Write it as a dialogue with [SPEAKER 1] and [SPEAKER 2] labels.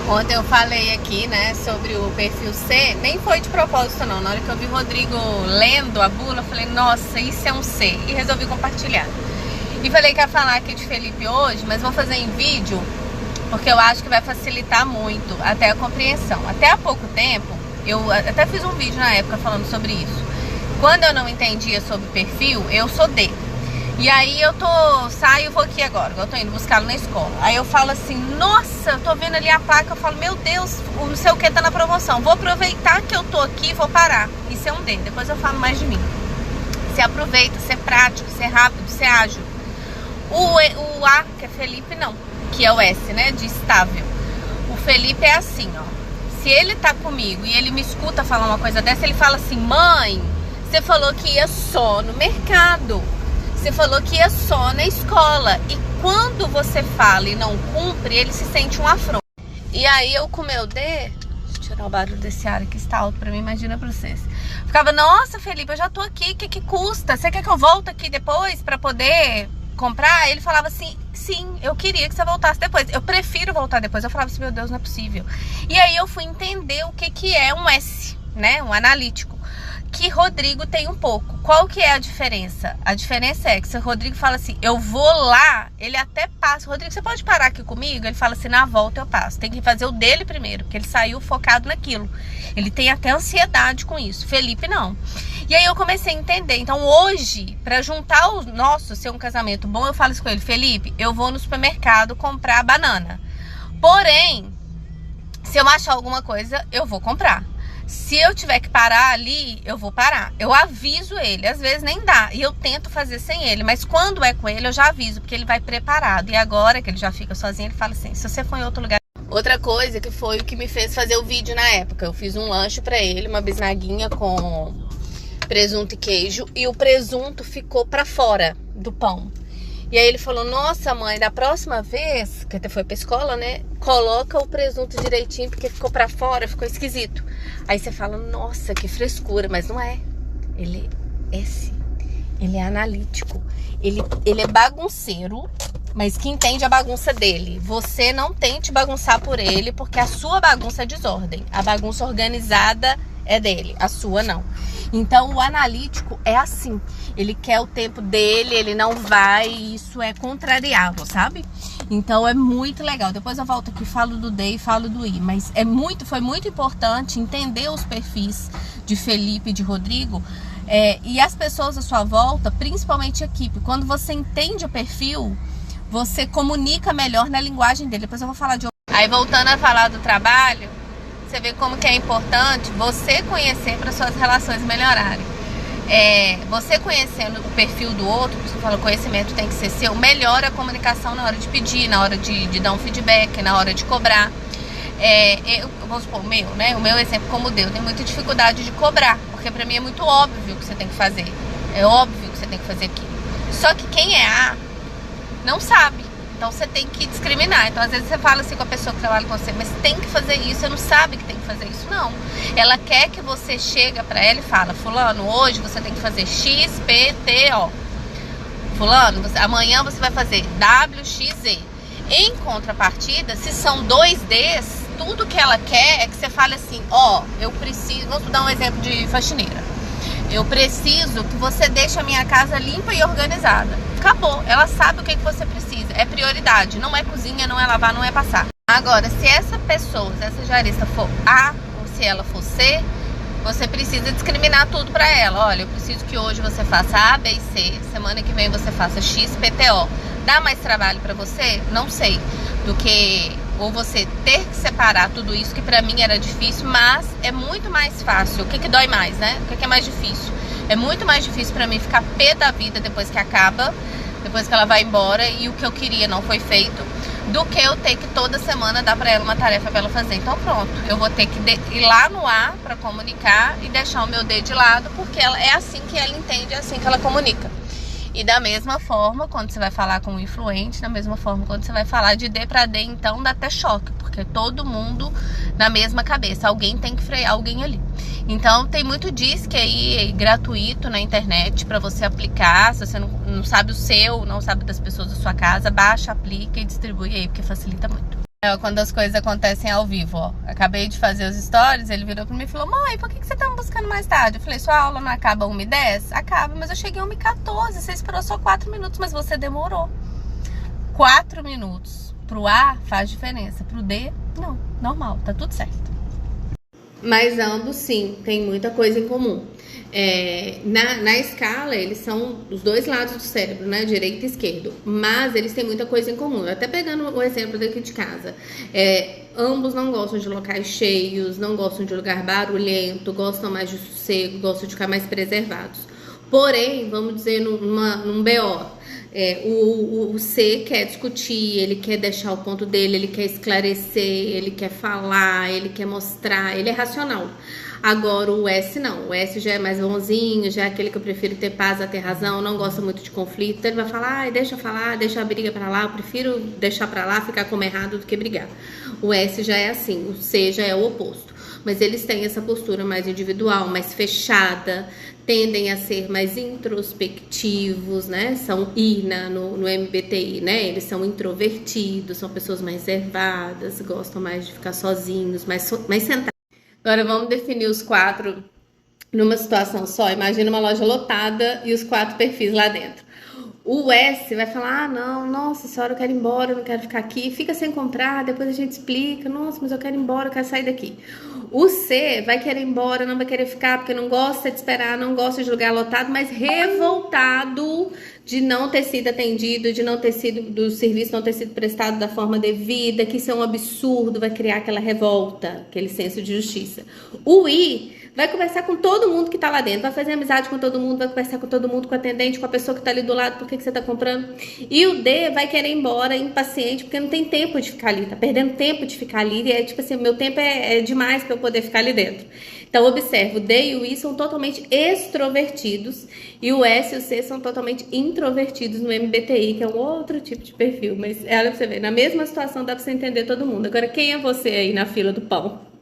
[SPEAKER 1] Ontem eu falei aqui, né, sobre o perfil C, nem foi de propósito não. Na hora que eu vi o Rodrigo lendo a bula, eu falei, nossa, isso é um C. E resolvi compartilhar. E falei que ia falar aqui de Felipe hoje, mas vou fazer em vídeo, porque eu acho que vai facilitar muito até a compreensão. Até há pouco tempo, eu até fiz um vídeo na época falando sobre isso. Quando eu não entendia sobre perfil, eu sou D. E aí eu saio e vou aqui agora, eu tô indo buscá-lo na escola. Aí eu falo assim, nossa, eu tô vendo ali a placa, eu falo, meu Deus, o não sei o que tá na promoção. Vou aproveitar que eu tô aqui e vou parar. Isso é um D, depois eu falo mais de mim. Você aproveita, ser prático, ser rápido, ser ágil. O A, que é Felipe, não, que é o S, né, de estável. O Felipe é assim, ó. Se ele tá comigo e ele me escuta falar uma coisa dessa, ele fala assim, mãe, você falou que ia só no mercado. Você falou que ia só na escola. E quando você fala e não cumpre, ele se sente um afronto. E aí eu com o meu D... Deixa eu tirar o barulho desse ar que está alto pra mim, imagina pra vocês. Ficava, nossa, Felipe, eu já tô aqui, o que custa? Você quer que eu volte aqui depois pra poder comprar? Ele falava assim, sim, eu queria que você voltasse depois. Eu prefiro voltar depois. Eu falava assim, meu Deus, não é possível. E aí eu fui entender o que é um S, né? Um analítico. Que Rodrigo tem um pouco. Qual que é a diferença? A diferença é que se o Rodrigo fala assim, eu vou lá, ele até passa. Rodrigo, você pode parar aqui comigo? Ele fala assim, na volta eu passo. Tem que fazer o dele primeiro, porque ele saiu focado naquilo. Ele tem até ansiedade com isso. Felipe não. E aí eu comecei a entender. Então hoje, pra juntar o nosso, ser um casamento bom, eu falo isso com ele, Felipe, eu vou no supermercado comprar banana. Porém, se eu achar alguma coisa, eu vou comprar. Se eu tiver que parar ali, eu vou parar. Eu aviso ele, às vezes nem dá. E eu tento fazer sem ele, mas quando é com ele, eu já aviso, porque ele vai preparado. E agora que ele já fica sozinho, ele fala assim, se você for em outro lugar... Outra coisa que foi o que me fez fazer o vídeo na época. Eu fiz um lanche pra ele, uma bisnaguinha com presunto e queijo. E o presunto ficou pra fora do pão. E aí ele falou, nossa mãe, da próxima vez, que até foi pra escola, né? Coloca o presunto direitinho, porque ficou pra fora, ficou esquisito. Aí você fala, nossa, que frescura, mas não é. Ele é S, ele é analítico. Ele é bagunceiro, mas que entende a bagunça dele. Você não tente bagunçar por ele, porque a sua bagunça é desordem. A bagunça organizada é dele, a sua não. Então o analítico é assim, ele quer o tempo dele, ele não vai, isso é contrariável, sabe? Então é muito legal. Depois eu volto aqui e falo do D e falo do I, mas foi muito importante entender os perfis de Felipe e de Rodrigo, e as pessoas à sua volta, principalmente a equipe. Quando você entende o perfil, você comunica melhor na linguagem dele. Depois eu vou falar de outro. Aí voltando a falar do trabalho, você vê como que é importante você conhecer para suas relações melhorarem. Você conhecendo o perfil do outro, você fala, o conhecimento tem que ser seu, melhora a comunicação na hora de pedir, na hora de dar um feedback, na hora de cobrar. Eu vou supor o meu, né? O meu exemplo como Deus, tem muita dificuldade de cobrar, porque para mim é muito óbvio o que você tem que fazer. É óbvio que você tem que fazer aquilo. Só que quem é A não sabe. Então você tem que discriminar. Então às vezes você fala assim com a pessoa que trabalha com você, mas tem que fazer isso, você não sabe que tem que fazer isso, não. Ela quer que você chega pra ela e fala, fulano, hoje você tem que fazer X, P, T, O. Fulano, amanhã você vai fazer W, X, Z. Em contrapartida, se são 2 Ds, tudo que ela quer é que você fale assim, eu preciso, vamos dar um exemplo de faxineira. Eu preciso que você deixe a minha casa limpa e organizada. Acabou, ela sabe o que você precisa. É prioridade, não é cozinha, não é lavar, não é passar. Agora, se essa pessoa, se essa diarista for A ou se ela for C, você precisa discriminar tudo pra ela. Olha, eu preciso que hoje você faça A, B e C. Semana que vem você faça X, P, T, O. Dá mais trabalho pra você? Não sei. Do que ou você ter que separar tudo isso, que pra mim era difícil, mas é muito mais fácil. O que dói mais, né? O que é mais difícil? É muito mais difícil pra mim ficar pé da vida depois que acaba, depois que ela vai embora e o que eu queria não foi feito, do que eu ter que toda semana dar pra ela uma tarefa pra ela fazer. Então pronto, eu vou ter que ir lá no A pra comunicar e deixar o meu D de lado, porque é assim que ela entende, é assim que ela comunica. E da mesma forma, quando você vai falar com o influente, da mesma forma, quando você vai falar de D para D, então dá até choque, porque todo mundo na mesma cabeça, alguém tem que frear alguém ali. Então tem muito disque aí gratuito na internet para você aplicar. Se você não sabe o seu, não sabe das pessoas da sua casa, baixa, aplica e distribui aí, porque facilita muito. Quando as coisas acontecem ao vivo, ó. Acabei de fazer os stories, ele virou pra mim e falou: mãe, por que você tá me buscando mais tarde? Eu falei: sua aula não acaba 1h10? Acaba, mas eu cheguei 1h14, você esperou só 4 minutos, mas você demorou 4 minutos. Pro A faz diferença, pro D, não, normal, tá tudo certo. Mas ambos, sim, tem muita coisa em comum. Na escala, eles são os dois lados do cérebro, né? Direito e esquerdo. Mas eles têm muita coisa em comum. Até pegando o exemplo daqui de casa. Ambos não gostam de locais cheios, não gostam de lugar barulhento, gostam mais de sossego, gostam de ficar mais preservados. Porém, vamos dizer num BO, o C quer discutir, ele quer deixar o ponto dele, ele quer esclarecer, ele quer falar, ele quer mostrar, ele é racional. Agora o S não, o S já é mais bonzinho, já é aquele que eu prefiro ter paz a ter razão, não gosta muito de conflito, então ele vai falar, deixa eu falar, deixa a briga pra lá, eu prefiro deixar pra lá, ficar como errado do que brigar. O S já é assim, o C já é o oposto. Mas eles têm essa postura mais individual, mais fechada, tendem a ser mais introspectivos, né? São I no MBTI, né? Eles são introvertidos, são pessoas mais reservadas, gostam mais de ficar sozinhos, mais sentados. Agora vamos definir os 4 numa situação só. Imagina uma loja lotada e os 4 perfis lá dentro. O S vai falar: ah, não, nossa senhora, eu quero ir embora, eu não quero ficar aqui, fica sem comprar, depois a gente explica, nossa, mas eu quero ir embora, eu quero sair daqui. O C vai querer ir embora, não vai querer ficar, porque não gosta de esperar, não gosta de lugar lotado, mas revoltado de não ter sido atendido, de não ter sido, do serviço não ter sido prestado da forma devida, que isso é um absurdo, vai criar aquela revolta, aquele senso de justiça. O I vai conversar com todo mundo que tá lá dentro, vai fazer amizade com todo mundo, vai conversar com todo mundo, com o atendente, com a pessoa que tá ali do lado, por que você tá comprando. E o D vai querer ir embora, impaciente, porque não tem tempo de ficar ali, tá perdendo tempo de ficar ali, e é tipo assim, meu tempo é demais pra eu poder ficar ali dentro. Então observa, o D e o I são totalmente extrovertidos, e o S e o C são totalmente introvertidos no MBTI, que é um outro tipo de perfil, mas olha pra você ver, na mesma situação dá pra você entender todo mundo. Agora, quem é você aí na fila do pão?